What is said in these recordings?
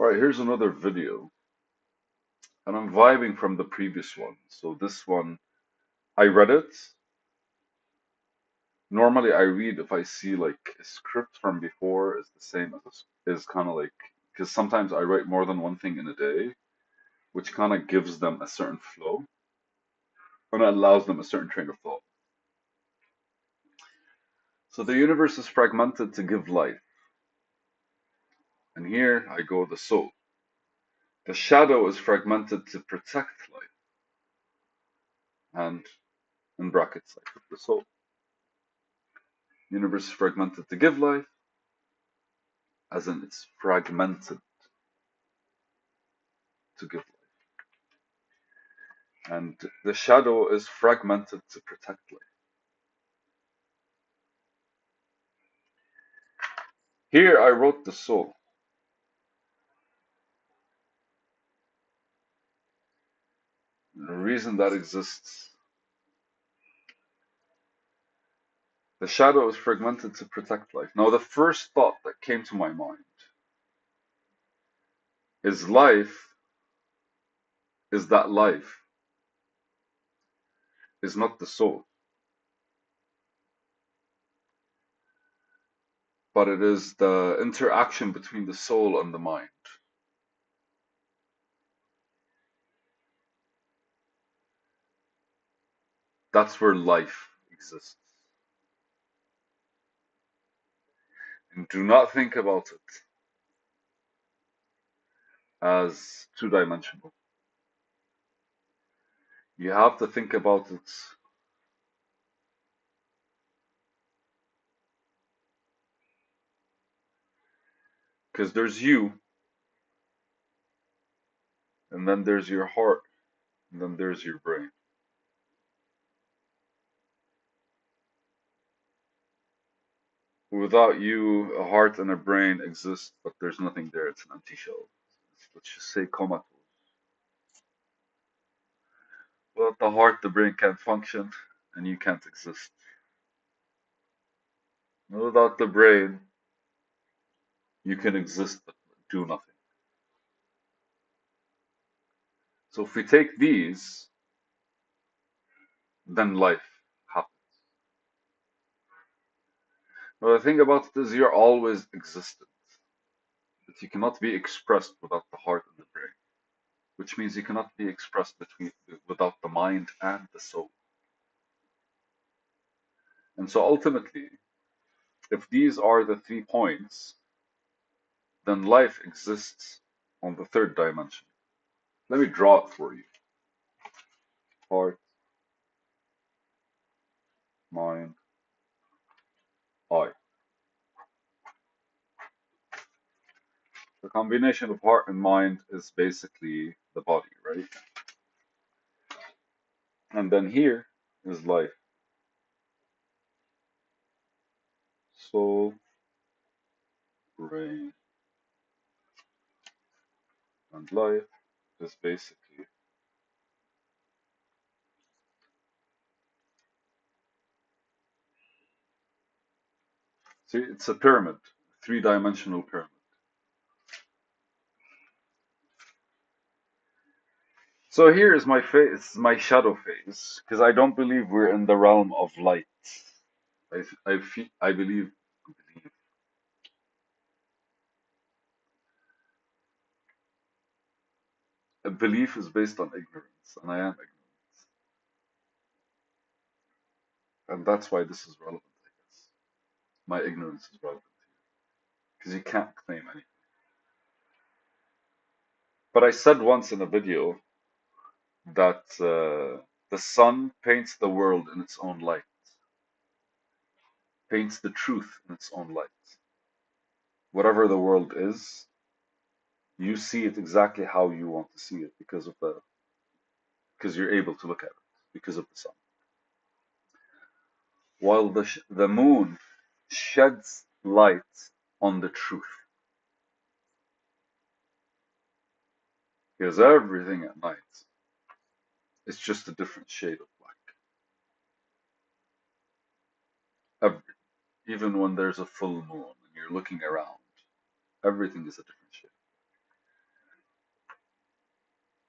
All right, here's another video, and I'm vibing from the previous one. So this one, I read it. Normally, I read if I see like a script from before is the same as is kind of like because sometimes I write more than one thing in a day, which kind of gives them a certain flow and allows them a certain train of thought. So the universe is fragmented to give life, and here I go the soul. The shadow is fragmented to protect life, and in brackets I put the soul. Universe is fragmented to give life, as in it's fragmented to give life. And the shadow is fragmented to protect life. Here I wrote the soul. The reason that exists. The shadow is fragmented to protect life. Now, the first thought that came to my mind is life is not the soul, but it is the interaction between the soul and the mind. That's where life exists. And do not think about it as two-dimensional. You have to think about it because there's you, and then there's your heart, and then there's your brain. Without you, a heart and a brain exist, but there's nothing there. It's an empty shell. Let's just say comatose. Without the heart, the brain can't function, and you can't exist. Without the brain, you can exist but do nothing. So if we take these, then life happens. Now the thing about it is you're always existent, but you cannot be expressed without the heart and the brain, which means you cannot be expressed without the mind and the soul. And so ultimately, if these are the 3 points, then life exists on the third dimension. Let me draw it for you. Heart, mind, eye. The combination of heart and mind is basically the body, right? And then here is life. Soul, brain, and life is basically. See, it's a pyramid, three-dimensional pyramid. So here is my face, my shadow phase, because I don't believe we're in the realm of light. I believe a belief is based on ignorance, and I am ignorant. And that's why this is relevant, I guess. My ignorance is relevant because you can't claim anything. But I said once in a video that the sun paints the world in its own light, paints the truth in its own light. Whatever the world is, you see it exactly how you want to see it because you're able to look at it because of the sun. While the moon sheds light on the truth, because everything at night is just a different shade of black. Everything. Even when there's a full moon and you're looking around, everything is a different shade.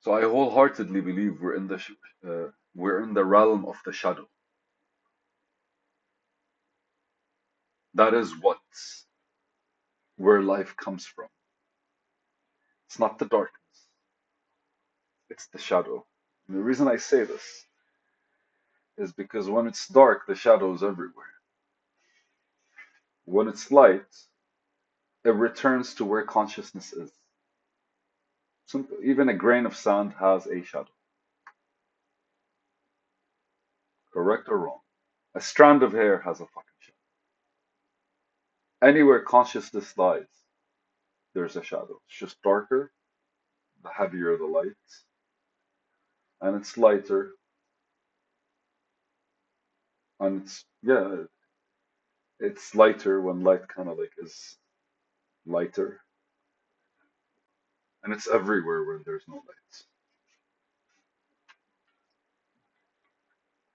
So I wholeheartedly believe we're in the realm of the shadow. That is where life comes from. It's not the darkness, it's the shadow. And the reason I say this is because when it's dark, the shadow is everywhere. When it's light, it returns to where consciousness is. Simple. Even a grain of sand has a shadow, correct or wrong. A strand of hair has a fucking shadow. Anywhere consciousness lies, there's a shadow. It's just darker, the heavier the light, and it's lighter, and it's lighter when light kind of like is lighter, and it's everywhere where there's no light.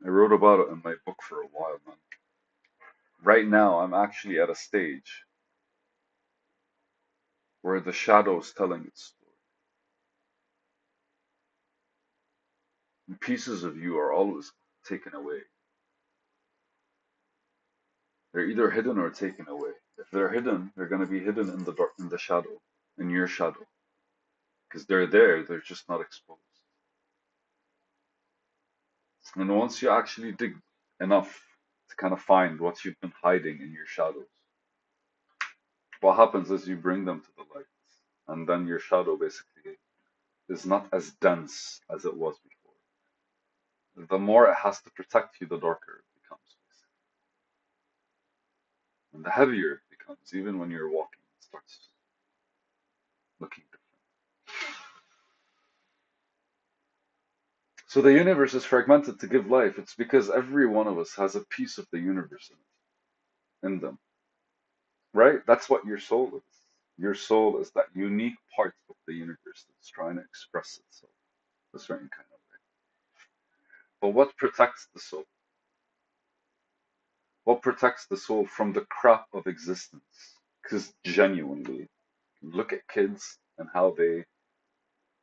I wrote about it in my book for a while, man. Right now, I'm actually at a stage where the shadow is telling its story. And pieces of you are always taken away. They're either hidden or taken away. If they're hidden, they're going to be hidden in the dark, in the shadow, in your shadow, because they're there. They're just not exposed. And once you actually dig enough to kind of find what you've been hiding in your shadows, what happens is you bring them to the light, and then your shadow basically is not as dense as it was before. The more it has to protect you, the darker it becomes. And the heavier it becomes, even when you're walking, it starts looking different. So the universe is fragmented to give life. It's because every one of us has a piece of the universe in them, right? That's what your soul is. Your soul is that unique part of the universe that's trying to express itself a certain kind of way. But what protects the soul? What protects the soul from the crap of existence? Because genuinely, look at kids and how they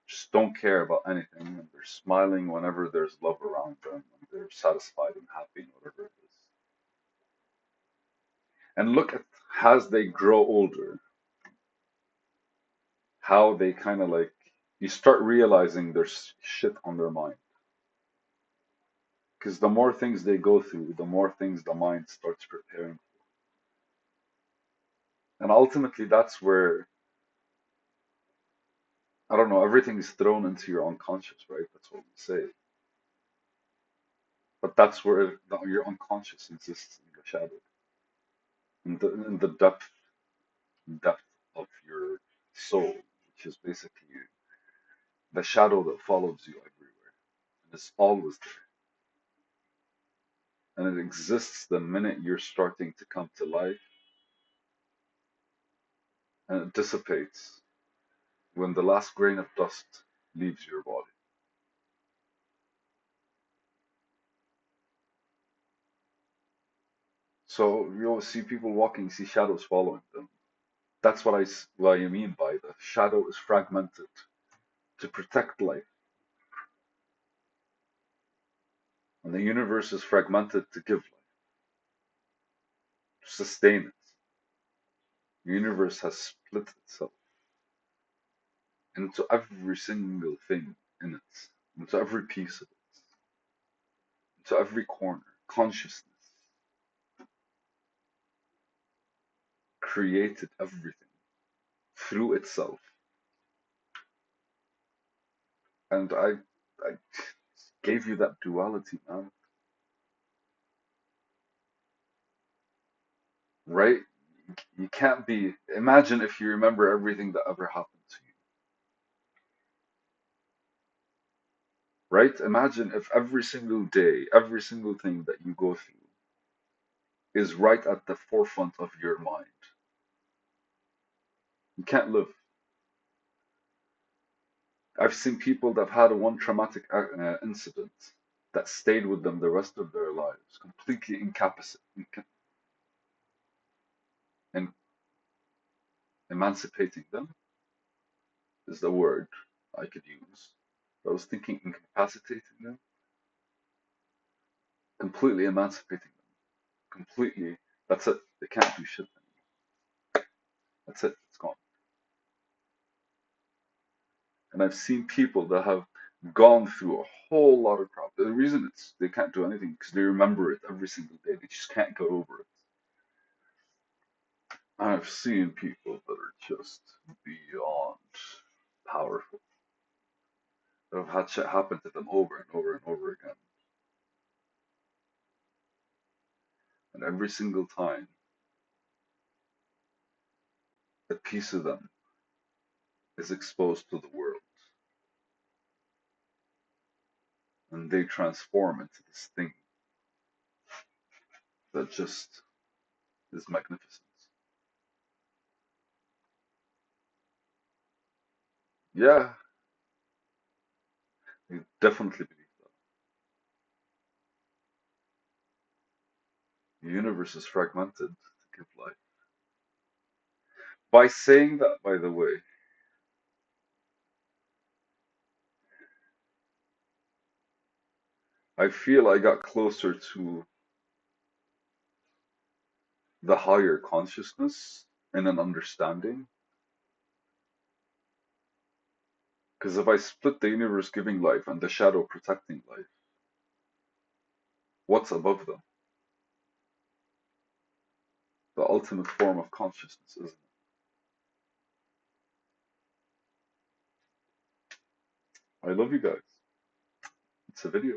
just don't care about anything, and they're smiling whenever there's love around them, and they're satisfied and happy and whatever it is. And look at as they grow older, how they kind of like you start realizing there's shit on their mind. Because the more things they go through, the more things the mind starts preparing. And ultimately, that's where, I don't know, everything's thrown into your unconscious, right? That's what we say. But that's where your unconscious exists in the shadow, in the depth of your soul, which is basically the shadow that follows you everywhere. And it's always there. And it exists the minute you're starting to come to life, and it dissipates when the last grain of dust leaves your body. So you'll see people walking, see shadows following them. That's what I mean by the shadow is fragmented to protect life, and the universe is fragmented to give life, to sustain it. The universe has split itself into every single thing in it, into every piece of it, into every corner. Consciousness created everything through itself, and I gave you that duality, man. Right? You can't be. Imagine if you remember everything that ever happened to you. Right? Imagine if every single day, every single thing that you go through is right at the forefront of your mind. You can't live. I've seen people that have had one traumatic incident that stayed with them the rest of their lives, completely incapacitated, and emancipating them is the word I could use. I was thinking incapacitating them, completely emancipating them, completely. That's it. They can't do shit anymore. That's it. It's gone. And I've seen people that have gone through a whole lot of crap. The reason it's they can't do anything because they remember it every single day. They just can't get over it. I've seen people that are just beyond powerful. That have had shit happen to them over and over and over again. And every single time, a piece of them is exposed to the world. And they transform into this thing that just is magnificent. Yeah, I definitely believe that. The universe is fragmented to give life. By saying that, by the way, I feel I got closer to the higher consciousness and an understanding. Because if I split the universe giving life and the shadow protecting life, what's above them? The ultimate form of consciousness, isn't it? I love you guys. It's a video.